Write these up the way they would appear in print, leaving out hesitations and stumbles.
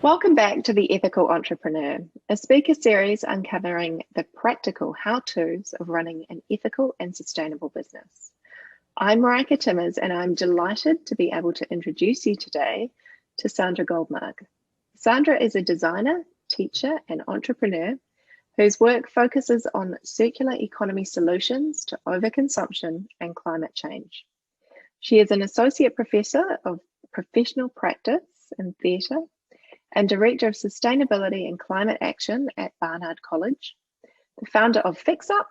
Welcome back to The Ethical Entrepreneur, a speaker series uncovering the practical how-tos of running an ethical and sustainable business. I'm Marika Timmers, and I'm delighted to be able to introduce you today to Sandra Goldmark. Sandra is a designer, teacher, and entrepreneur whose work focuses on circular economy solutions to overconsumption and climate change. She is an associate professor of professional practice in theatre and Director of Sustainability and Climate Action at Barnard College, the founder of Fixup,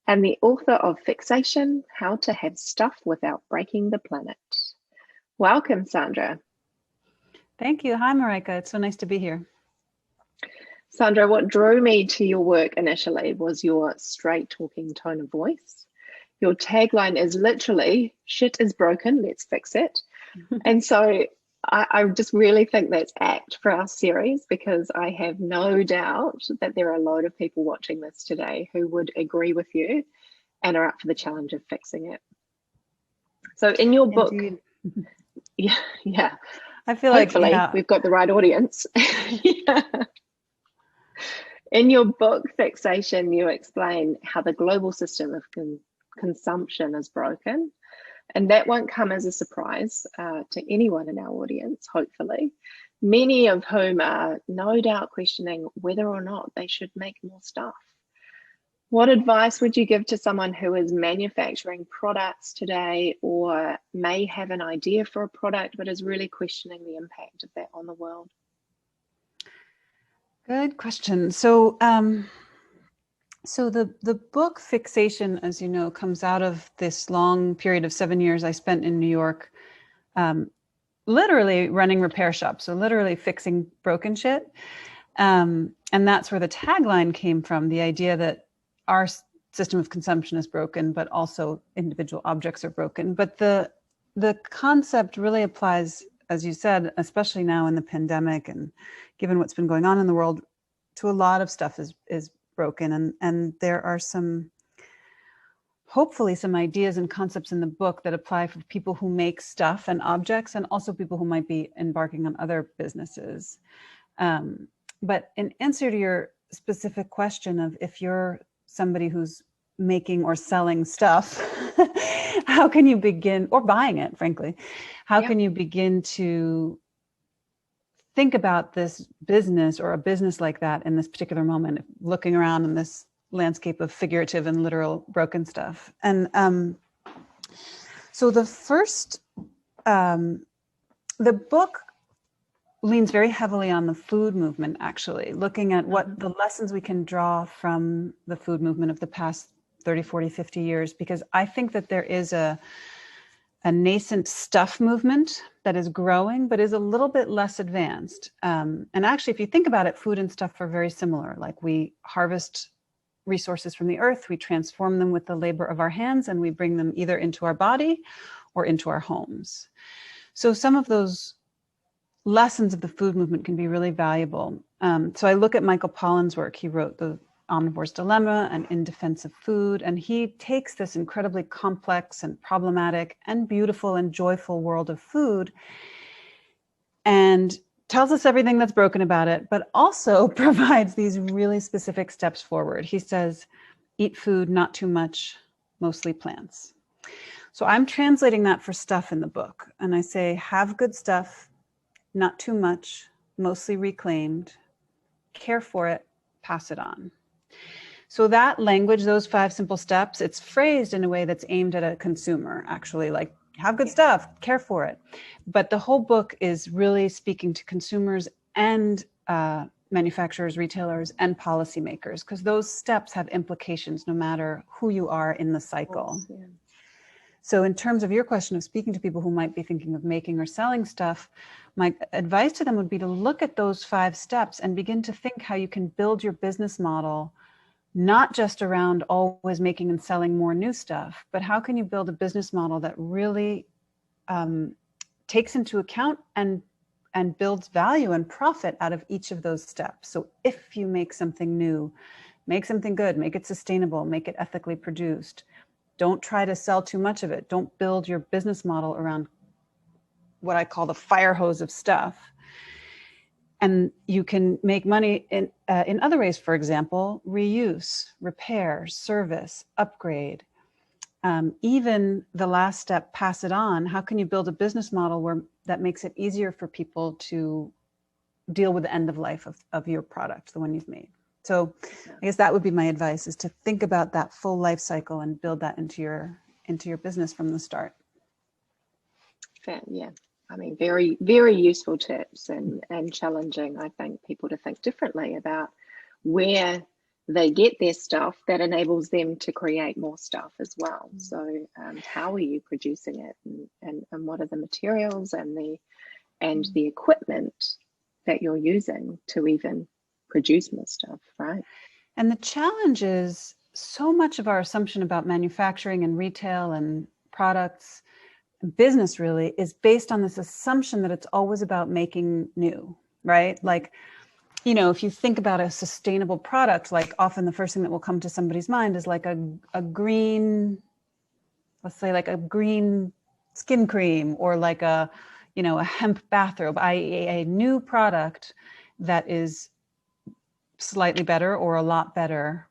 and the author of Fixation, How to Have Stuff Without Breaking the Planet. Welcome, Sandra. Thank you. Hi, Marika. It's so nice to be here. Sandra, what drew me to your work initially was your straight talking tone of voice. Your tagline is literally, shit is broken, let's fix it. And so I just really think that's apt for our series, because I have no doubt that there are a load of people watching this today who would agree with you and are up for the challenge of fixing it. So in your book, yeah, I feel hopefully like we've got the right audience. Yeah. In your book, Fixation, you explain how the global system of consumption is broken. And that won't come as a surprise to anyone in our audience, hopefully, many of whom are no doubt questioning whether or not they should make more stuff. What advice would you give to someone who is manufacturing products today, or may have an idea for a product but is really questioning the impact of that on the world? Good question. So the book Fixation, as you know, comes out of this long period of 7 years I spent in New York, literally running repair shops, so literally fixing broken shit. And that's where the tagline came from, the idea that our system of consumption is broken, but also individual objects are broken. But the concept really applies, as you said, especially now in the pandemic and given what's been going on in the world, to a lot of stuff is broken. And there are hopefully some ideas and concepts in the book that apply for people who make stuff and objects, and also people who might be embarking on other businesses. But in answer to your specific question of if you're somebody who's making or selling stuff, how can you begin, or buying it, frankly, how can you begin to think about this business or a business like that in this particular moment, looking around in this landscape of figurative and literal broken stuff? And so the book leans very heavily on the food movement, actually, looking at what the lessons we can draw from the food movement of the past 30, 40, 50 years, because I think that there is a nascent stuff movement that is growing, but is a little bit less advanced. And actually, if you think about it, food and stuff are very similar. Like, we harvest resources from the earth, we transform them with the labor of our hands, and we bring them either into our body or into our homes. So some of those lessons of the food movement can be really valuable. So I look at Michael Pollan's work. He wrote The Omnivore's Dilemma and In Defense of Food. And he takes this incredibly complex and problematic and beautiful and joyful world of food and tells us everything that's broken about it, but also provides these really specific steps forward. He says, eat food, not too much, mostly plants. So I'm translating that for stuff in the book. And I say, have good stuff, not too much, mostly reclaimed, care for it, pass it on. So that language, those 5 simple steps, it's phrased in a way that's aimed at a consumer, actually, like, have good stuff, care for it. But the whole book is really speaking to consumers and manufacturers, retailers, and policymakers, because those steps have implications no matter who you are in the cycle. Yeah. So in terms of your question of speaking to people who might be thinking of making or selling stuff, my advice to them would be to look at those 5 steps and begin to think how you can build your business model, not just around always making and selling more new stuff, but how can you build a business model that really takes into account and builds value and profit out of each of those steps. So if you make something new, make something good, make it sustainable, make it ethically produced. Don't try to sell too much of it. Don't build your business model around what I call the fire hose of stuff. And you can make money in other ways, for example, reuse, repair, service, upgrade. Even the last step, pass it on. How can you build a business model that makes it easier for people to deal with the end of life of your product, the one you've made? So I guess that would be my advice, is to think about that full life cycle and build that into your business from the start. Yeah. I mean, very, very useful tips, and challenging, I think, people to think differently about where they get their stuff that enables them to create more stuff as well. So how are you producing it, and what are the materials and the equipment that you're using to even produce more stuff, right? And the challenge is, so much of our assumption about manufacturing and retail and products, business really, is based on this assumption that it's always about making new, right? Like, you know, if you think about a sustainable product, like often the first thing that will come to somebody's mind is like a green, let's say like a green skin cream, or like a hemp bathrobe, i.e. a new product that is slightly better or a lot better.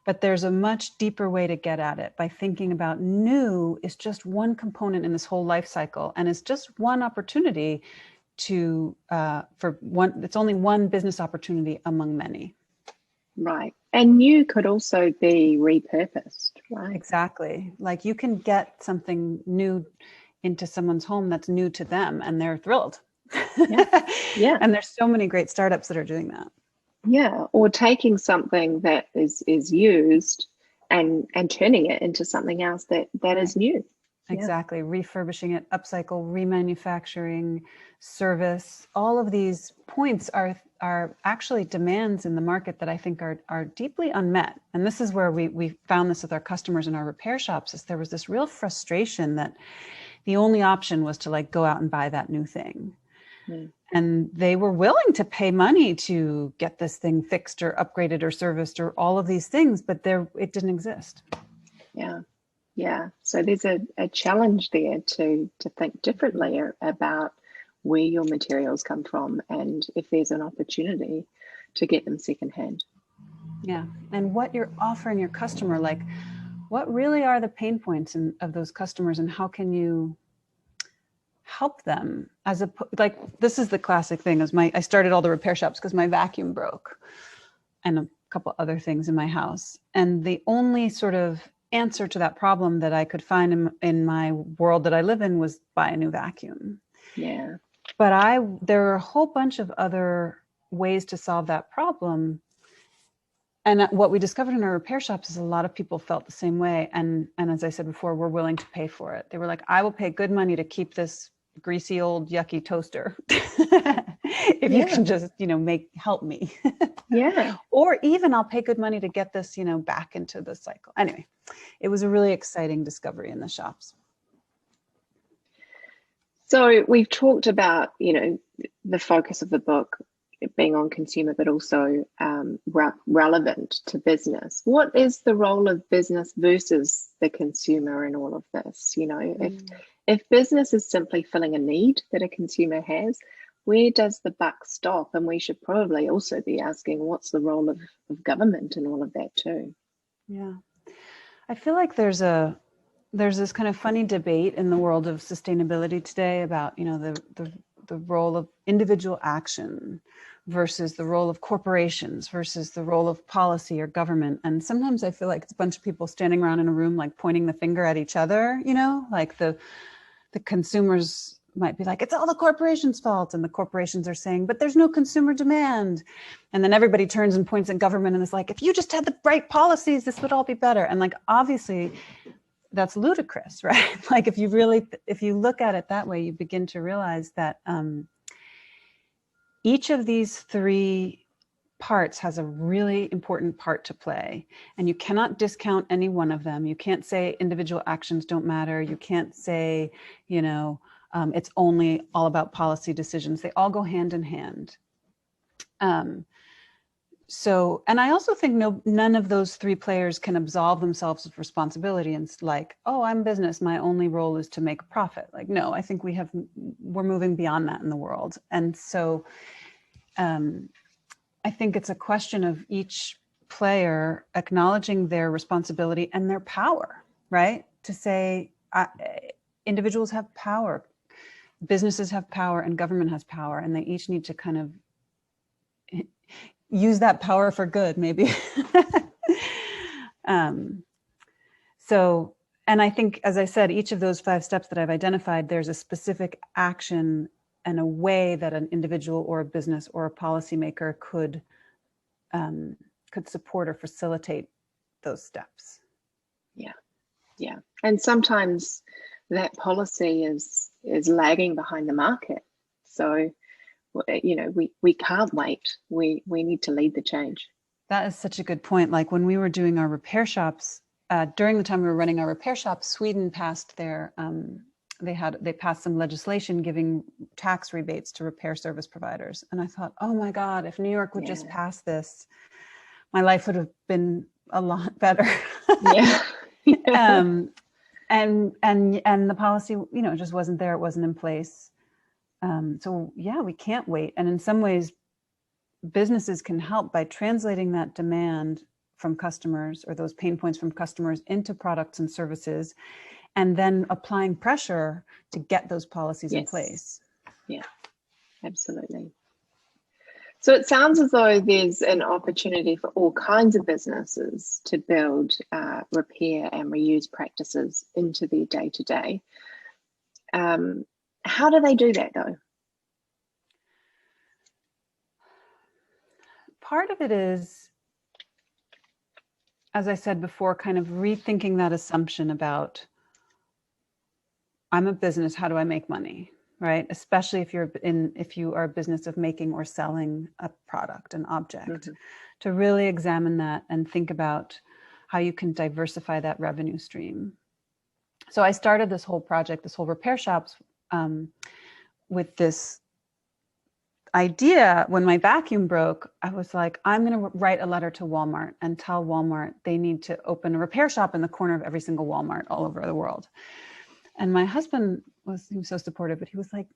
But there's a much deeper way to get at it by thinking about new is just one component in this whole life cycle, and it's just one opportunity it's only one business opportunity among many. Right. And new could also be repurposed, right? Exactly. Like you can get something new into someone's home that's new to them, and they're thrilled. Yeah. And there's so many great startups that are doing that. Yeah, or taking something that is used and turning it into something else that is new. Exactly. Refurbishing it, upcycle, remanufacturing, service. All of these points are actually demands in the market that I think are deeply unmet. And this is where we found this with our customers in our repair shops, is there was this real frustration that the only option was to like go out and buy that new thing. And they were willing to pay money to get this thing fixed or upgraded or serviced or all of these things, but it didn't exist. Yeah. So there's a challenge there to think differently about where your materials come from, and if there's an opportunity to get them secondhand. Yeah. And what you're offering your customer, like what really are the pain points of those customers, and how can you help them? This is the classic thing, I started all the repair shops because my vacuum broke and a couple other things in my house. And the only sort of answer to that problem that I could find in my world that I live in was buy a new vacuum. Yeah. But there are a whole bunch of other ways to solve that problem. And what we discovered in our repair shops is a lot of people felt the same way. And as I said before, we're willing to pay for it. They were like, I will pay good money to keep this greasy old yucky toaster if you can just help me. Or even I'll pay good money to get this back into the cycle. Anyway, it was a really exciting discovery in the shops. So we've talked about the focus of the book being on consumer, but also relevant to business. What is the role of business versus the consumer in all of this? If business is simply filling a need that a consumer has, where does the buck stop? And we should probably also be asking, what's the role of government in all of that too? Yeah, I feel like there's this kind of funny debate in the world of sustainability today about the role of individual action versus the role of corporations versus the role of policy or government. And sometimes I feel like it's a bunch of people standing around in a room, like pointing the finger at each other, like the consumers might be like, it's all the corporations' fault. And the corporations are saying, but there's no consumer demand. And then everybody turns and points at government and is like, if you just had the right policies, this would all be better. And like, obviously that's ludicrous, right? Like if you look at it that way, you begin to realize that each of these three parts has a really important part to play, and you cannot discount any one of them. You can't say individual actions don't matter. You can't say, it's only all about policy decisions. They all go hand in hand. So, and I also think none of those three players can absolve themselves of responsibility and like, oh, I'm business, my only role is to make a profit. Like, no, I think we're moving beyond that in the world. And so I think it's a question of each player acknowledging their responsibility and their power, right? To say individuals have power, businesses have power, and government has power, and they each need to kind of use that power for good, maybe. And I think, as I said, each of those 5 steps that I've identified, there's a specific action and a way that an individual or a business or a policymaker could support or facilitate those steps. Yeah. And sometimes that policy is lagging behind the market. So, you know, we can't wait. We need to lead the change. That is such a good point. Like when we were doing our repair shops, during the time we were running our repair shops, Sweden passed their, they passed some legislation giving tax rebates to repair service providers. And I thought, oh my God, if New York would just pass this, my life would have been a lot better. And the policy, you know, just wasn't there. It wasn't in place. So yeah, we can't wait. And in some ways, businesses can help by translating that demand from customers or those pain points from customers into products and services, and then applying pressure to get those policies in place. Yeah, absolutely. So it sounds as though there's an opportunity for all kinds of businesses to build repair and reuse practices into their day-to-day. How do they do that though? Part of it is, as I said before, kind of rethinking that assumption about, I'm a business, how do I make money, right? Especially if you are a business of making or selling a product, an object, to really examine that and think about how you can diversify that revenue stream. So I started this whole project, this whole repair shops, with this idea. When my vacuum broke, I was like, I'm going to write a letter to Walmart and tell Walmart they need to open a repair shop in the corner of every single Walmart all over the world. And my husband he was so supportive, but he was like,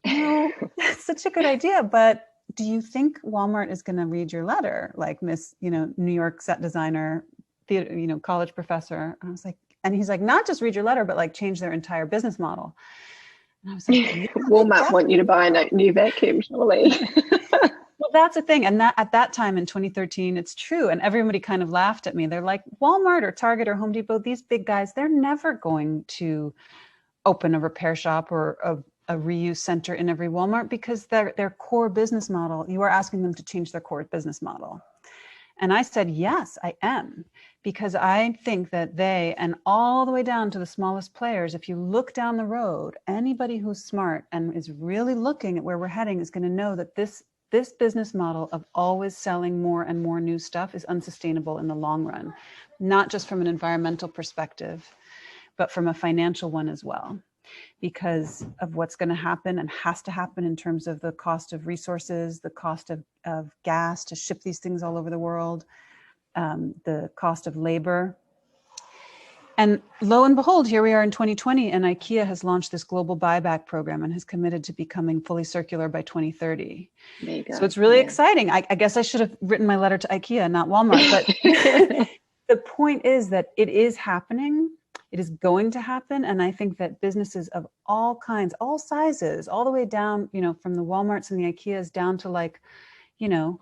no, that's such a good idea. But do you think Walmart is going to read your letter? Like Miss, you know, New York set designer, theater, you know, college professor. And I was like, and he's like, not just read your letter, but like change their entire business model. And I was like, yeah, Walmart want you to buy a new vacuum, surely. Well, that's the thing. And that at that time in 2013, it's true. And everybody kind of laughed at me. They're like, Walmart or Target or Home Depot, these big guys, they're never going to open a repair shop or a reuse center in every Walmart, because their core business model, you are asking them to change their core business model. And I said, yes, I am, because I think that they, and all the way down to the smallest players, if you look down the road, anybody who's smart and is really looking at where we're heading is going to know that this business model of always selling more and more new stuff is unsustainable in the long run, not just from an environmental perspective, but from a financial one as well, because of what's going to happen and has to happen in terms of the cost of resources, the cost of gas to ship these things all over the world, the cost of labor. And lo and behold, here we are in 2020, and IKEA has launched this global buyback program and has committed to becoming fully circular by 2030. There you go. So it's really exciting. I guess I should have written my letter to IKEA, not Walmart. But the point is that it is happening. It is going to happen. And I think that businesses of all kinds, all sizes, all the way down, you know, from the Walmarts and the IKEAs down to like, you know,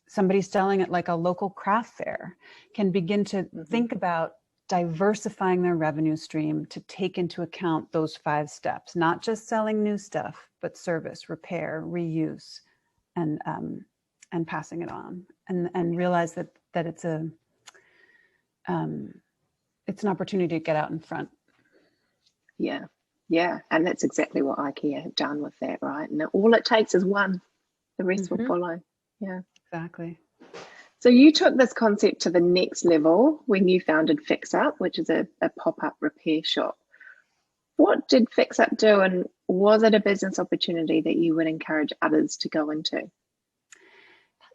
somebody selling at like a local craft fair, can begin to think about diversifying their revenue stream to take into account those 5 steps, not just selling new stuff, but service, repair, reuse, and passing it on, and realize that it's an opportunity to get out in front. Yeah. And that's exactly what IKEA have done with that, right? And all it takes is one, the rest will follow. Yeah, exactly. So you took this concept to the next level when you founded Fixup, which is a pop-up repair shop. What did Fixup do, and was it a business opportunity that you would encourage others to go into?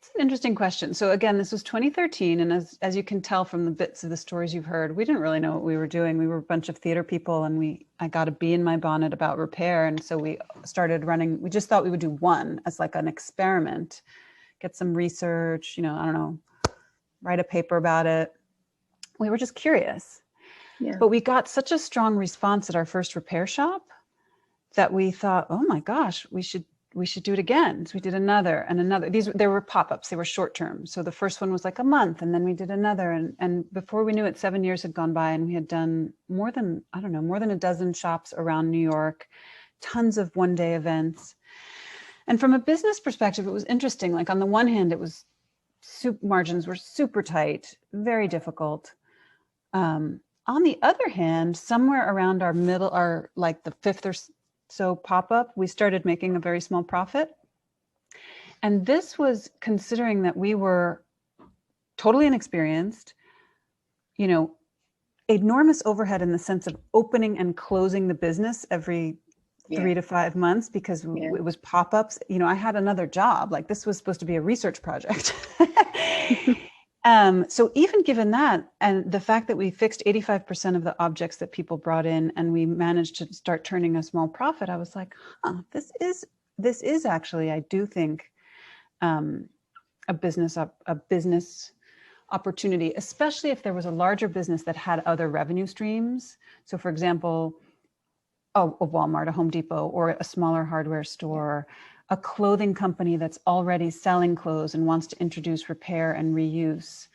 It's an interesting question. So again, this was 2013, and as you can tell from the bits of the stories you've heard, we didn't really know what we were doing. We were a bunch of theater people, and I got a bee in my bonnet about repair, and so we started running. We just thought we would do one as like an experiment, get some research, I don't know, write a paper about it. We were just curious. Yeah. But we got such a strong response at our first repair shop that we thought, oh my gosh, we should do it again. So we did another and another. There were pop-ups, they were short term. So the first one was like a month, and then we did another. And before we knew it, 7 years had gone by, and we had done more than a dozen shops around New York, tons of one-day events. And from a business perspective, it was interesting. Like on the one hand, it was margins were super tight, very difficult. On the other hand, somewhere around our like the fifth or so pop-up, we started making a very small profit. And this was considering that we were totally inexperienced, enormous overhead in the sense of opening and closing the business every 3 to 5 months because it was pop-ups. I had another job. Like this was supposed to be a research project. So even given that, and the fact that we fixed 85% of the objects that people brought in, and we managed to start turning a small profit, I was like, this is actually, I do think, a business opportunity, especially if there was a larger business that had other revenue streams. So for example, a Walmart, a Home Depot, or a smaller hardware store, a clothing company that's already selling clothes and wants to introduce repair and reuse.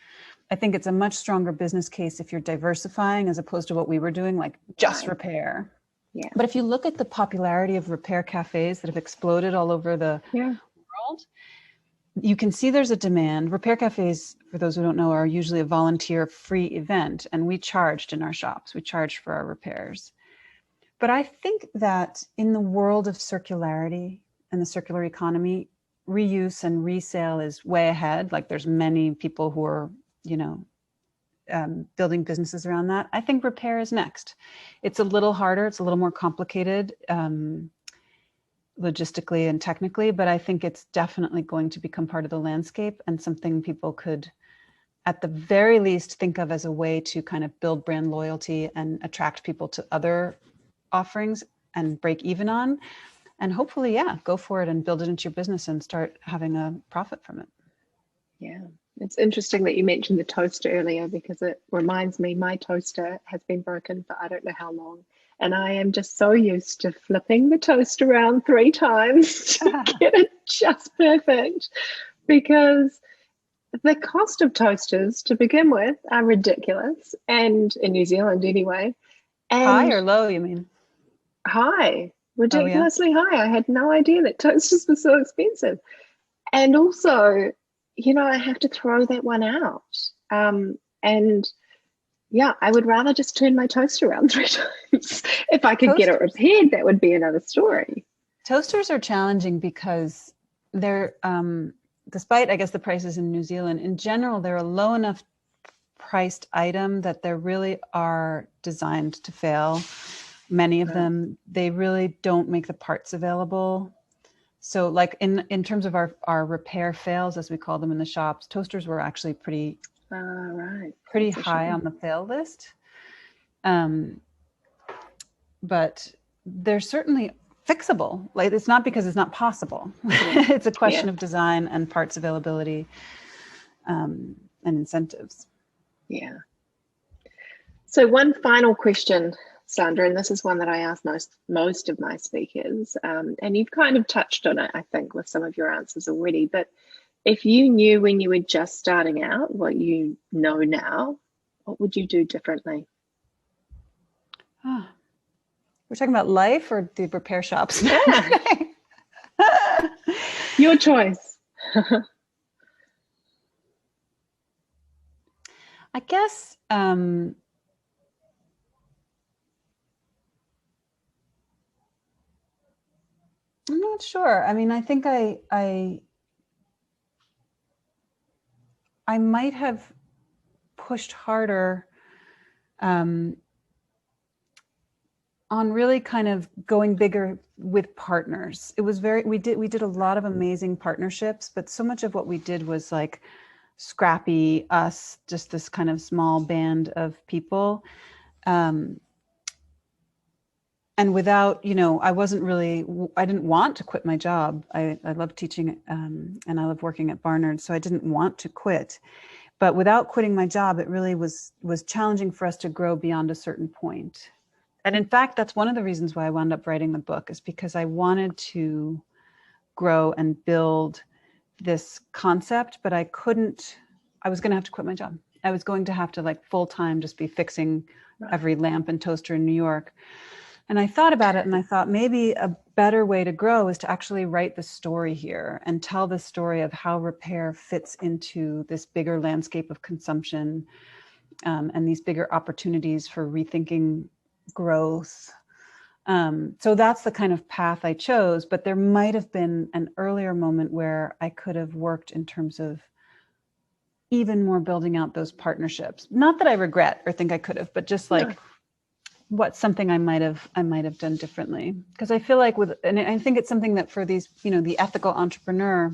I think it's a much stronger business case if you're diversifying as opposed to what we were doing, like just repair. Yeah. But if you look at the popularity of repair cafes that have exploded all over the world, you can see there's a demand. Repair cafes, for those who don't know, are usually a volunteer free event, and we charged in our shops. We charged for our repairs. But I think that in the world of circularity and the circular economy, reuse and resale is way ahead. Like there's many people who are, building businesses around that. I think repair is next. It's a little harder. It's a little more complicated logistically and technically, but I think it's definitely going to become part of the landscape and something people could, at the very least, think of as a way to kind of build brand loyalty and attract people to other offerings and break even on. And hopefully, go for it and build it into your business and start having a profit from it. Yeah, it's interesting that you mentioned the toaster earlier because it reminds me my toaster has been broken for I don't know how long. And I am just so used to flipping the toast around 3 times to get it just perfect, because the cost of toasters to begin with are ridiculous, and in New Zealand anyway. And high or low, you mean? High. Ridiculously high. I had no idea that toasters were so expensive. And also, I have to throw that one out. And I would rather just turn my toaster around 3 times. If I could get it repaired, that would be another story. Toasters are challenging because they're, despite, I guess, the prices in New Zealand, in general, they're a low enough priced item that they really are designed to fail. Many of them, they really don't make the parts available. So like in terms of our repair fails, as we call them in the shops, toasters were actually pretty high on the fail list. But they're certainly fixable. Like it's not because it's not possible. It's a question of design and parts availability and incentives. Yeah. So one final question, Sandra, and this is one that I ask most of my speakers, and you've kind of touched on it, I think, with some of your answers already, but if you knew when you were just starting out what you know now, what would you do differently? We're talking about life or the repair shops? Your choice. I guess I'm not sure. I mean, I think I might have pushed harder on really kind of going bigger with partners. It was we did a lot of amazing partnerships, but so much of what we did was like scrappy us, just this kind of small band of people. And without, I didn't want to quit my job. I love teaching and I love working at Barnard, so I didn't want to quit. But without quitting my job, it really was challenging for us to grow beyond a certain point. And in fact, that's one of the reasons why I wound up writing the book, is because I wanted to grow and build this concept, but I was going to have to quit my job. I was going to have to like full time just be fixing every lamp and toaster in New York. And I thought about it and I thought maybe a better way to grow is to actually write the story here and tell the story of how repair fits into this bigger landscape of consumption, and these bigger opportunities for rethinking growth. So that's the kind of path I chose, but there might have been an earlier moment where I could have worked in terms of even more building out those partnerships. Not that I regret or think I could have, but just like what's something I might have done differently. Because I feel like and I think it's something that for these, the ethical entrepreneur,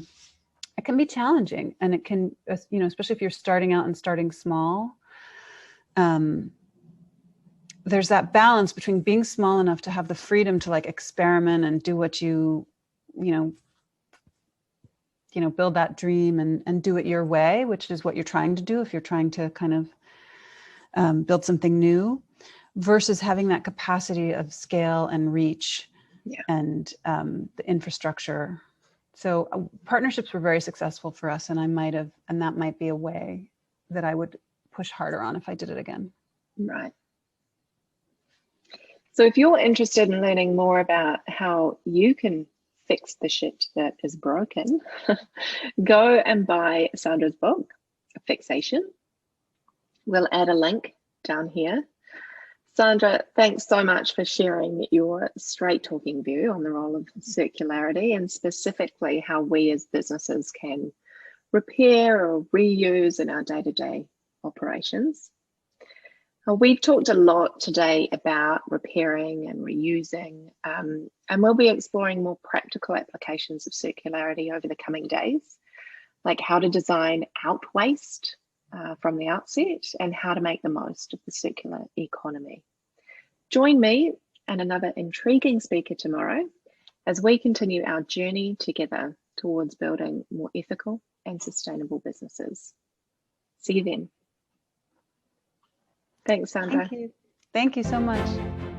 it can be challenging, and it can, especially if you're starting out and starting small. There's that balance between being small enough to have the freedom to like experiment and do what you build that dream and do it your way, which is what you're trying to do if you're trying to kind of build something new, versus having that capacity of scale and reach and the infrastructure. So partnerships were very successful for us, and that might be a way that I would push harder on if I did it again. Right. So if you're interested in learning more about how you can fix the shit that is broken, go and buy Sandra's book, Fixation. We'll add a link down here. Sandra, thanks so much for sharing your straight talking view on the role of circularity, and specifically how we as businesses can repair or reuse in our day-to-day operations. We've talked a lot today about repairing and reusing, and we'll be exploring more practical applications of circularity over the coming days, like how to design out waste from the outset and how to make the most of the circular economy. Join me and another intriguing speaker tomorrow as we continue our journey together towards building more ethical and sustainable businesses. See you then. Thanks, Sandra. Thank you. Thank you so much.